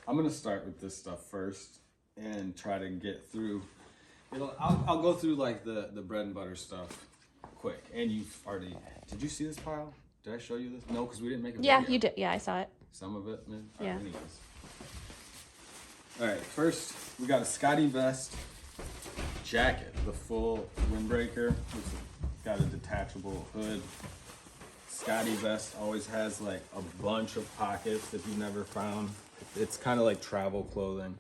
I'm gonna start with this stuff first and try to get through. I'll go through like the bread and butter stuff quick. And you've already. Did you see this pile? Did I show you this? No, because we didn't make a video. Yeah, you did. Yeah, I saw it. Some of it, man. Yeah. Anyways. All right. First, we got a Scotty vest jacket, the full windbreaker. It's got a detachable hood. Scotty vest always has like a bunch of pockets that you've never found. It's kind of like travel clothing.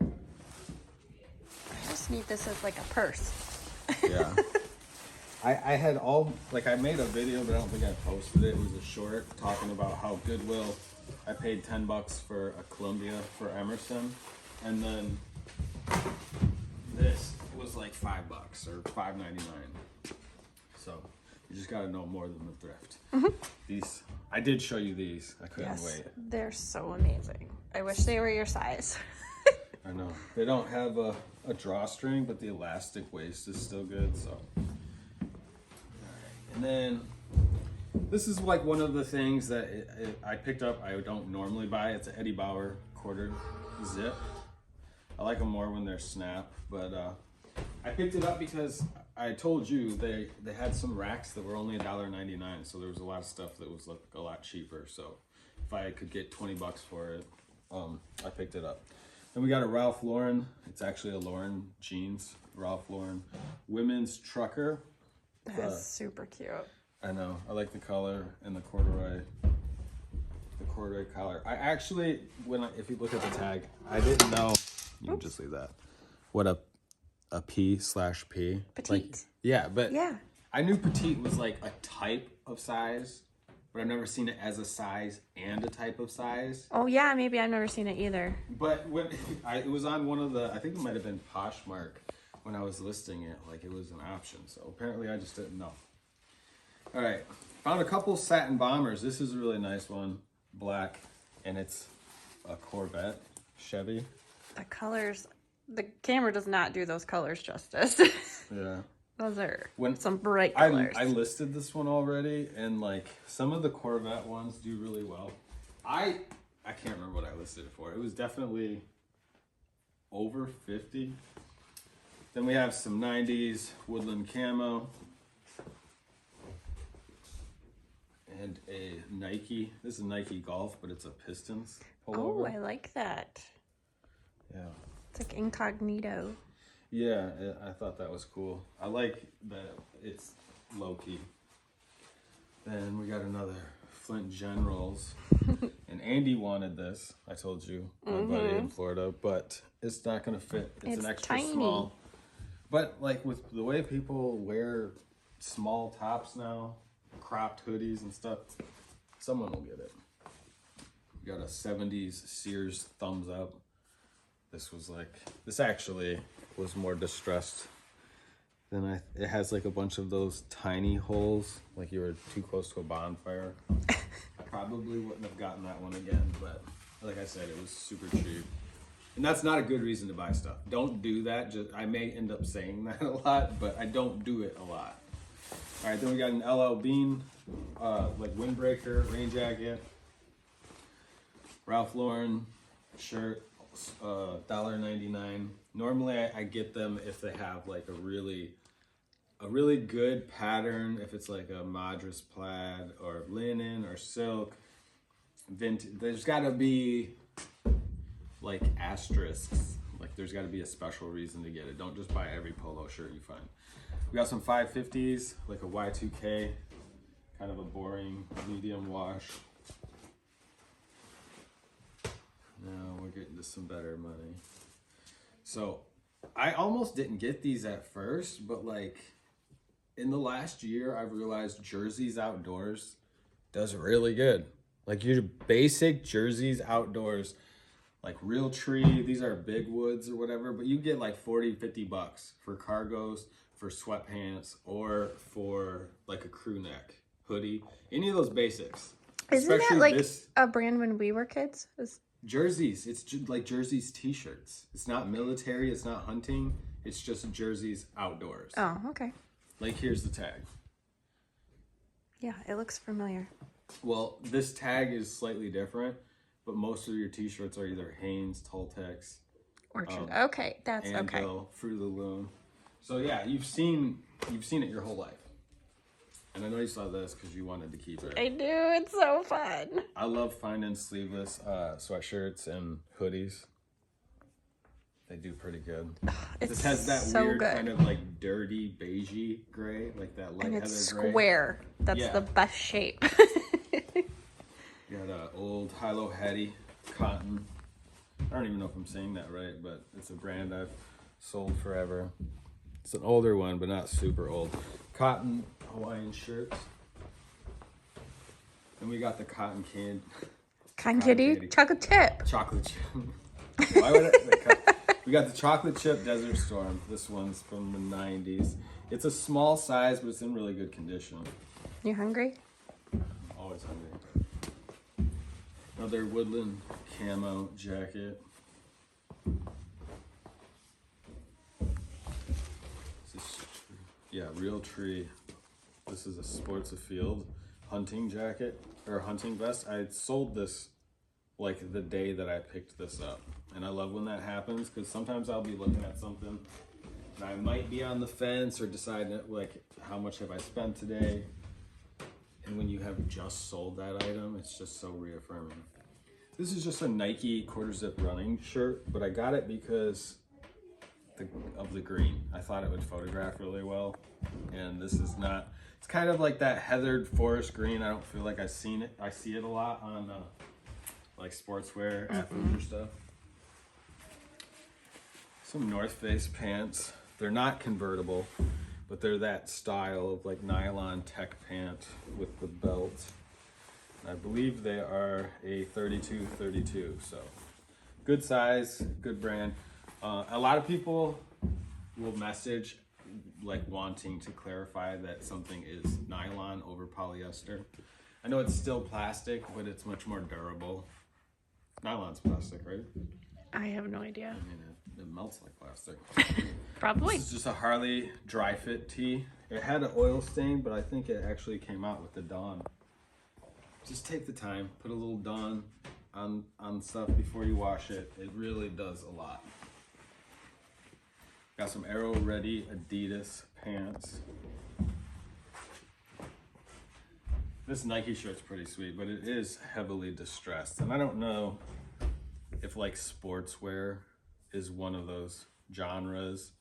I just need this as like a purse. Yeah. I had all, like I made a video, but I don't think I posted it. It was a short talking about how Goodwill, I paid $10 for a Columbia for Emerson. And then this was like $5 or $5.99. So you just got to know more than the thrift. These, I did show you these. I couldn't wait. They're so amazing. I wish they were your size. I know. They don't have a drawstring, but the elastic waist is still good. So, and then this is like one of the things that I picked up. I don't normally buy. It's an Eddie Bauer quarter zip. I like them more when they're snap, but I picked it up because I told you they had some racks that were only $1.99, so there was a lot of stuff that was like a lot cheaper. So if I could get $20 for it, I picked it up. Then we got a Ralph Lauren. It's actually a Lauren jeans, Ralph Lauren women's trucker. That's super cute. I know. I like the color and the corduroy collar. I actually, if you look at the tag, I didn't know. You can just leave that. What a P/P. Petite. Like, yeah, but Yeah. I knew petite was like a type of size, but I've never seen it as a size and a type of size. Oh yeah, maybe I've never seen it either. But when it was on one of the, I think it might have been Poshmark when I was listing it, like it was an option. So apparently I just didn't know. All right, found a couple satin bombers. This is a really nice one, black, and it's a Corvette Chevy. The colors, the camera does not do those colors justice. Yeah. Those are some bright I colors. I listed this one already, and like some of the Corvette ones do really well. I can't remember what I listed it for. It was definitely over 50. Then we have some 90s woodland camo. And a Nike. This is a Nike Golf, but it's a Pistons pullover. Oh, I like that. Yeah. It's like incognito. Yeah, I thought that was cool. I like that it's low-key. Then we got another Flint Generals. And Andy wanted this. I told you, my buddy in Florida, but it's not going to fit. It's an extra tiny. small. But like with the way people wear small tops now, cropped hoodies and stuff, someone will get it. We got a 70s Sears thumbs up. This actually was more distressed than it has like a bunch of those tiny holes, like you were too close to a bonfire. I probably wouldn't have gotten that one again, but like I said, it was super cheap. And that's not a good reason to buy stuff. Don't do that. I may end up saying that a lot, but I don't do it a lot. All right, then we got an LL Bean, like windbreaker, rain jacket, Ralph Lauren shirt, $1.99. Normally I get them if they have like a really good pattern, if it's like a Madras plaid or linen or silk. There's got to be like asterisks. Like there's got to be a special reason to get it. Don't just buy every polo shirt you find. We got some 550s, like a Y2K, kind of a boring medium wash. Now we're getting to some better money. So I almost didn't get these at first, but like in the last year, I've realized Jerseys Outdoors does really good. Like your basic Jerseys Outdoors, like Real Tree, these are big woods or whatever, but you get like $40-50 for cargos, for sweatpants, or for like a crew neck hoodie, any of those basics. Isn't that like a brand when we were kids? Jerseys. It's like Jerseys t-shirts. It's not military. It's not hunting. It's just Jerseys Outdoors. Oh, okay. Like here's the tag. Yeah, it looks familiar. Well, this tag is slightly different. but most of your t-shirts are either Hanes, Tultex, Orchard. Okay, that's okay. Anvil, Fruit of the Loom. So yeah, you've seen it your whole life. And I know you saw this because you wanted to keep it. I do. It's so fun. I love finding sleeveless sweatshirts and hoodies. They do pretty good. This has that so weird good. kind of like dirty beigey gray, like that light And heather it's gray. square. That's Yeah. the best shape. You got an old Hilo Hetty cotton. I don't even know if I'm saying that right, but it's a brand I've sold forever. It's an older one, but not super old. Cotton Hawaiian shirts. And we got the cotton candy. Cotton candy, chocolate chip. Chocolate chip. Why would we got the chocolate chip Desert Storm. This one's from the 90s. It's a small size, but it's in really good condition. You hungry? I'm always hungry. Another woodland camo jacket. Yeah, Real Tree. This is a Sports Afield hunting jacket or hunting vest. I sold this like the day that I picked this up. And I love when that happens because sometimes I'll be looking at something and I might be on the fence or decide like how much have I spent today. And when you have just sold that item, it's just so reaffirming. This is just a Nike quarter zip running shirt, but I got it because of the green. I thought it would photograph really well. And this is not, it's kind of like that heathered forest green. I don't feel like I've seen it. I see it a lot on like sportswear, athleisure stuff. Some North Face pants. They're not convertible, but they're that style of like nylon tech pant with the belt. I believe they are a 32, so good size, good brand. A lot of people will message like wanting to clarify that something is nylon over polyester. I know it's still plastic, but it's much more durable. Nylon's plastic, right? I have no idea. I mean, it melts like plastic. Probably. This is just a Harley dry fit tee. It had an oil stain, but I think it actually came out with the Dawn. Just take the time, put a little Dawn on stuff before you wash it. It really does a lot. Got some Aero Ready Adidas pants. This Nike shirt's pretty sweet, but it is heavily distressed. And I don't know if like sportswear is one of those genres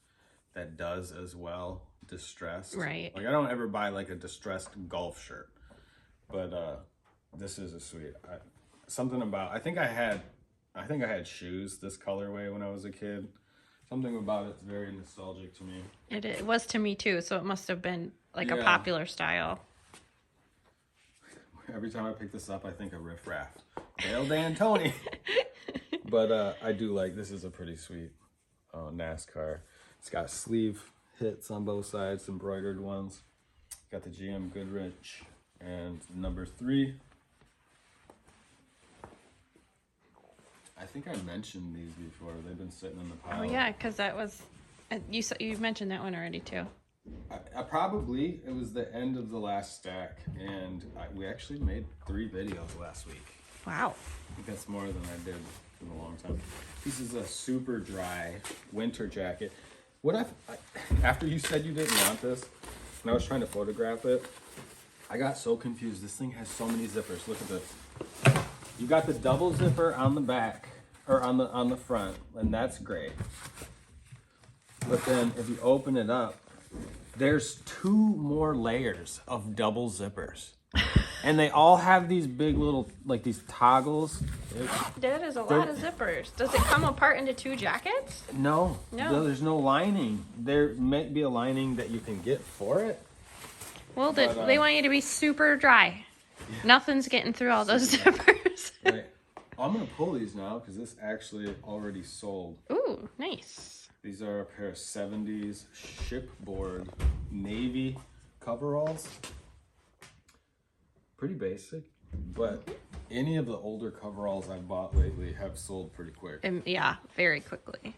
that does as well distressed. Right. Like I don't ever buy like a distressed golf shirt, but this is a sweet. Something about I think I had shoes this colorway when I was a kid. Something about it's very nostalgic to me. It was to me too, so it must have been like a Yeah. popular style. Every time I pick this up, I think of Riff Raff. Dale D'Antoni. But I do like, this is a pretty sweet NASCAR. It's got sleeve hits on both sides, embroidered ones. Got the GM Goodrich and number 3. I think I mentioned these before. They've been sitting in the pile. Oh yeah, because that was you mentioned that one already too. I probably, it was the end of the last stack, and we actually made 3 videos last week. Wow. I think that's more than I did in a long time. This is a super dry winter jacket. What after you said you didn't want this, and I was trying to photograph it, I got so confused. This thing has so many zippers. Look at this. You got the double zipper on the back, or on the front, and that's great. But then if you open it up, there's 2 more layers of double zippers. And they all have these big little, like these toggles. That is a lot of zippers. Does it come apart into 2 jackets? No, No. There's no lining. There might be a lining that you can get for it. Well, But, they want you to be super dry. Yeah. Nothing's getting through all those zippers. Right. I'm gonna pull these now because this actually already sold. Ooh, nice. These are a pair of 70s shipboard navy coveralls. Pretty basic, but any of the older coveralls I've bought lately have sold pretty quick. Yeah, very quickly.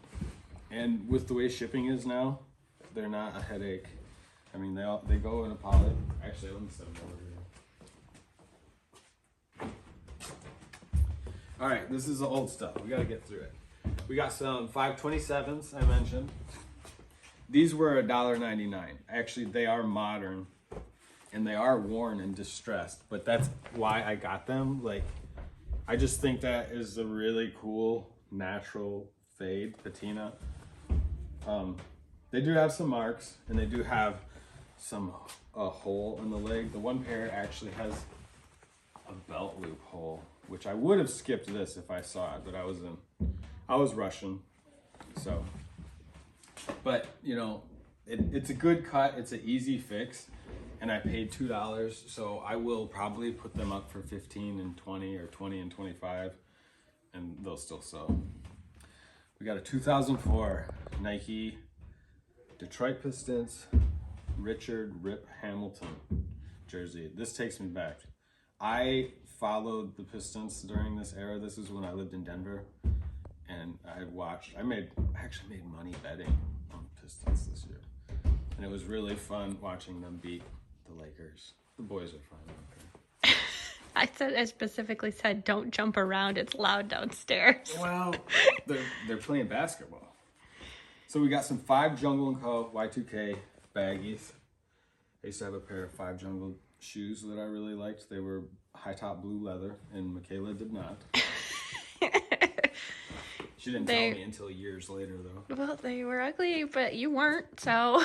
And with the way shipping is now, they're not a headache. I mean, they go in a pallet. Actually, let me set them over here. All right, this is the old stuff. We got to get through it. We got some 527s I mentioned. These were $1.99. Actually, they are modern and they are worn and distressed, but that's why I got them. Like, I just think that is a really cool natural fade patina. They do have some marks and they do have a hole in the leg. The one pair actually has a belt loop hole, which I would have skipped this if I saw it, but I was rushing. So, but you know, it's a good cut. It's an easy fix, and I paid $2, so I will probably put them up for 15 and 20 or 20 and 25, and they'll still sell. We got a 2004 Nike Detroit Pistons Richard Rip Hamilton jersey. This takes me back. I followed the Pistons during this era. This is when I lived in Denver, and I actually made money betting on the Pistons this year. And it was really fun watching them beat the Lakers. The boys are fine. Okay. I specifically said, don't jump around. It's loud downstairs. Well, they're playing basketball. So we got some 5 Jungle & Co. Y2K baggies. I used to have a pair of 5 Jungle shoes that I really liked. They were high top blue leather, and Michaela did not. She didn't tell me until years later, though. Well, they were ugly, but you weren't, so.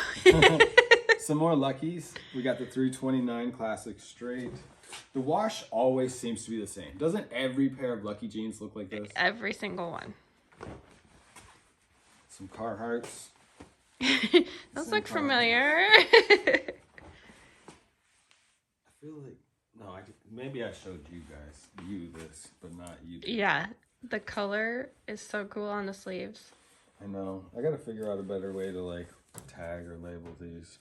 Some more Luckies. We got the 329 Classic Straight. The wash always seems to be the same. Doesn't every pair of Lucky jeans look like this? Every single one. Some Carhartts. Those look familiar. I feel like, no, maybe I showed you this, but not you. Yeah, the color is so cool on the sleeves. I know. I gotta figure out a better way to like tag or label these.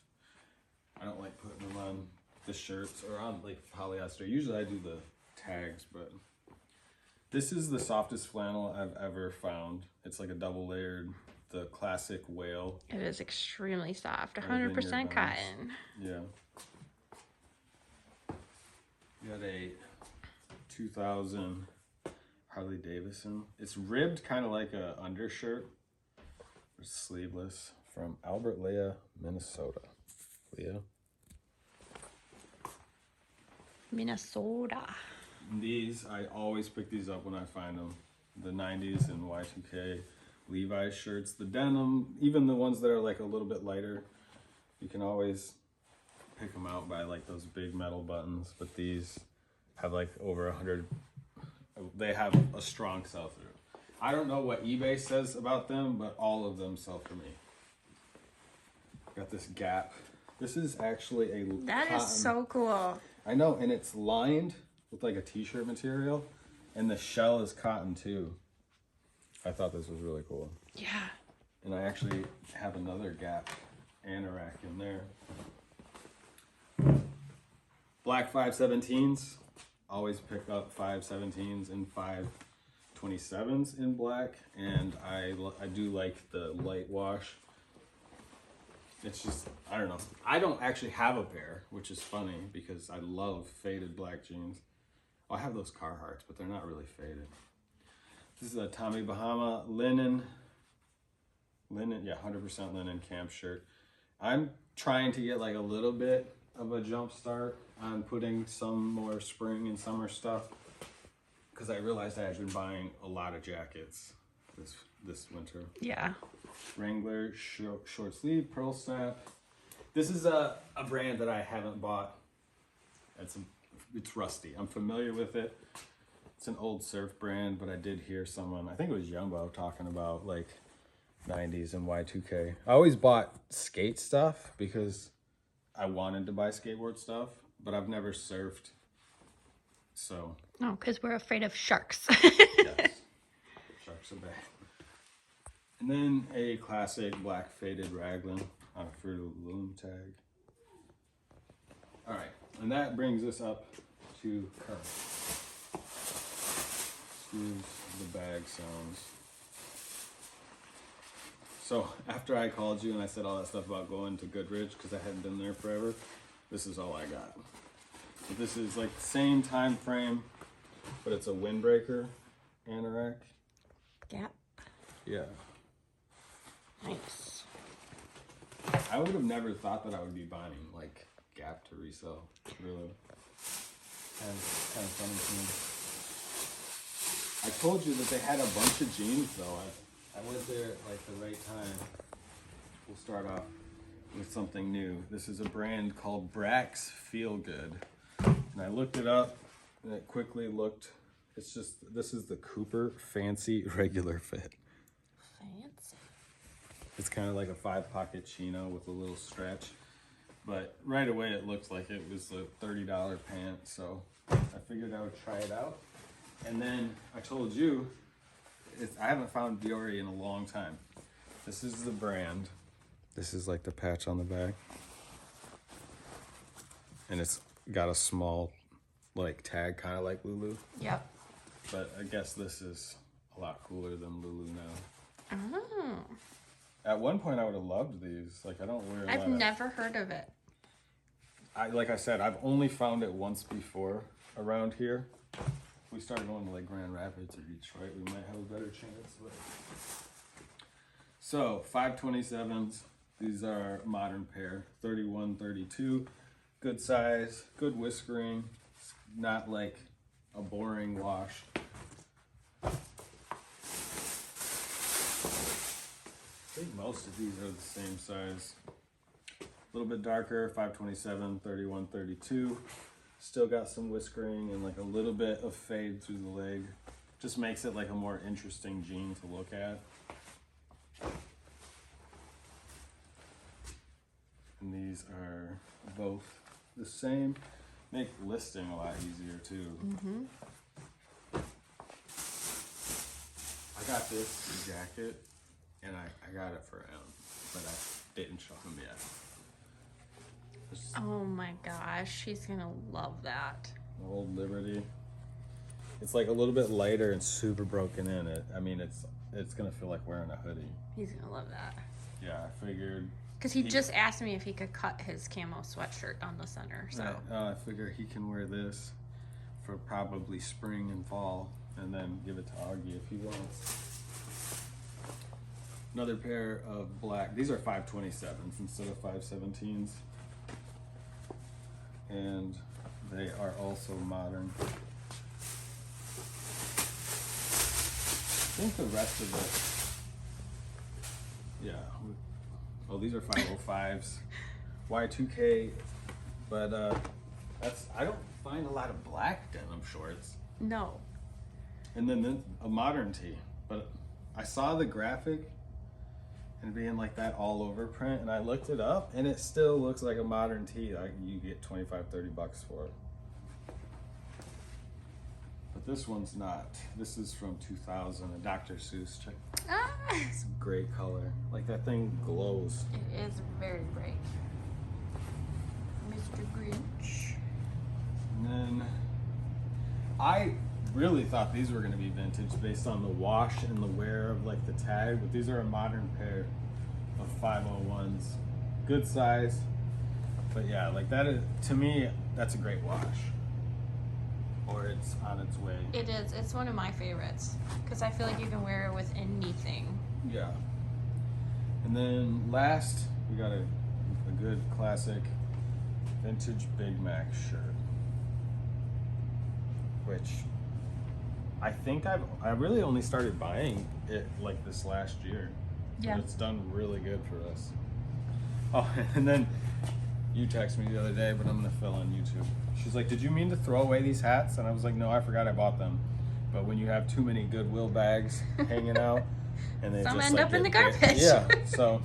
I don't like putting them on the shirts or on like polyester. Usually I do the tags, but this is the softest flannel I've ever found. It's like a double layered, the classic whale. It is extremely soft, 100% cotton. Yeah. We got a 2000 Harley Davidson. It's ribbed kind of like a undershirt. It's sleeveless from Albert Lea, Minnesota. Leah. Minnesota. These, I always pick these up when I find them. The 90s and Y2K Levi's shirts. The denim, even the ones that are like a little bit lighter, you can always pick them out by like those big metal buttons. But these have like over 100. They have a strong sell-through. I don't know what eBay says about them, but all of them sell for me. Got this Gap. This is actually a That cotton. Is so cool. I know, and it's lined with like a t-shirt material, and the shell is cotton too. I thought this was really cool. Yeah. And I actually have another Gap anorak in there. Black 517s. Always pick up 517s and 527s in black, and I do like the light wash. It's just, I don't know. I don't actually have a pair, which is funny because I love faded black jeans. I have those Carhartts, but they're not really faded. This is a Tommy Bahama linen, yeah, 100% linen camp shirt. I'm trying to get like a little bit of a jump start on putting some more spring and summer stuff because I realized I had been buying a lot of jackets this winter. Yeah. Wrangler short sleeve pearl snap. This is a brand that I haven't bought. It's rusty. I'm familiar with it. It's an old surf brand, but I did hear someone, I think it was Jumbo, talking about like 90s and Y2K. I always bought skate stuff because I wanted to buy skateboard stuff, but I've never surfed. So. No, because we're afraid of sharks. Yes. Sharks are bad. And then a classic black faded raglan on a Fruit of the Loom tag. All right, and that brings us up to current. Excuse the bag sounds. So after I called you and I said all that stuff about going to Goodrich because I hadn't been there forever, this is all I got. So this is like the same time frame, but it's a windbreaker. anorak. Gap. Yeah. Nice. I would have never thought that I would be buying like Gap to resell. Really. And kind of funny to me. I told you that they had a bunch of jeans though. I went there at like the right time. We'll start off with something new. This is a brand called Brax Feel Good. And I looked it up and it quickly looked, it's just, this is the Cooper Fancy Regular Fit. Fancy. It's kind of like a 5-pocket chino with a little stretch. But right away it looked like it was a $30 pant, so I figured I would try it out. And then I told you, I haven't found Biore in a long time. This is the brand. This is like the patch on the back. And it's got a small like tag, kind of like Lulu. Yep. But I guess this is a lot cooler than Lulu now. Oh. At one point I would have loved these. Like I don't wear a lot I've never heard of it. like I said, I've only found it once before around here. If we started going to like Grand Rapids or Detroit, we might have a better chance. But... So 527s. These are modern pair, 31, 32. Good size, good whiskering. It's not like a boring wash. I think most of these are the same size. A little bit darker, 527, 31, 32. Still got some whiskering and like a little bit of fade through the leg. Just makes it like a more interesting jean to look at. And these are both the same. Make listing a lot easier too. Mm-hmm. I got this jacket and I got it for M, but I didn't show him yet. Oh my gosh, he's gonna love that. Old Liberty. It's like a little bit lighter and super broken in. I mean, it's gonna feel like wearing a hoodie. He's gonna love that. Yeah, I figured. Because he just asked me if he could cut his camo sweatshirt down the center, so. Right. I figure he can wear this for probably spring and fall, and then give it to Augie if he wants. Another pair of black. These are 527s instead of 517s. And they are also modern. I think the rest of it, yeah. Oh, these are 505s, Y2K, but I don't find a lot of black denim shorts. No. And then a modern tee, but I saw the graphic and being like that all over print, and I looked it up and it still looks like a modern tee. Like you get 25, 30 bucks for it. But this one's not. This is from 2000, a Dr. Seuss. Check. Ah. It's a great color. Like that thing glows. It is very bright. Mr. Grinch. And then I really thought these were going to be vintage based on the wash and the wear of like the tag, but these are a modern pair of 501s. Good size. But yeah, like that is, to me, that's a great wash. Or it's on its way. It is. It's one of my favorites because I feel like you can wear it with anything. Yeah. And then last, we got a good classic vintage Big Mac shirt, which I think I really only started buying it like this last year. Yeah. But it's done really good for us. Oh, and then you texted me the other day, but I'm gonna fill on YouTube. She's like, "Did you mean to throw away these hats?" And I was like, "No, I forgot I bought them." But when you have too many Goodwill bags hanging out, and they Some just end like up in get the garbage. Yeah. So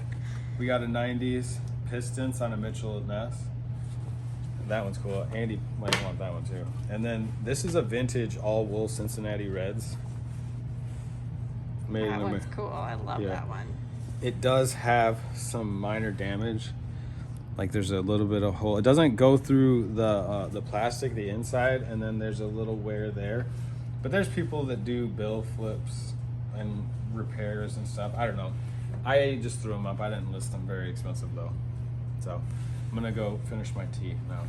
we got a '90s Pistons on a Mitchell & Ness. That one's cool. Andy might want that one too. And then this is a vintage all wool Cincinnati Reds. Made That in one's cool. I love Yeah. that one. It does have some minor damage. Like there's a little bit of hole. It doesn't go through the plastic, the inside, and then there's a little wear there. But there's people that do bill flips and repairs and stuff. I don't know. I just threw them up. I didn't list them. Very expensive though. So I'm gonna go finish my tea now.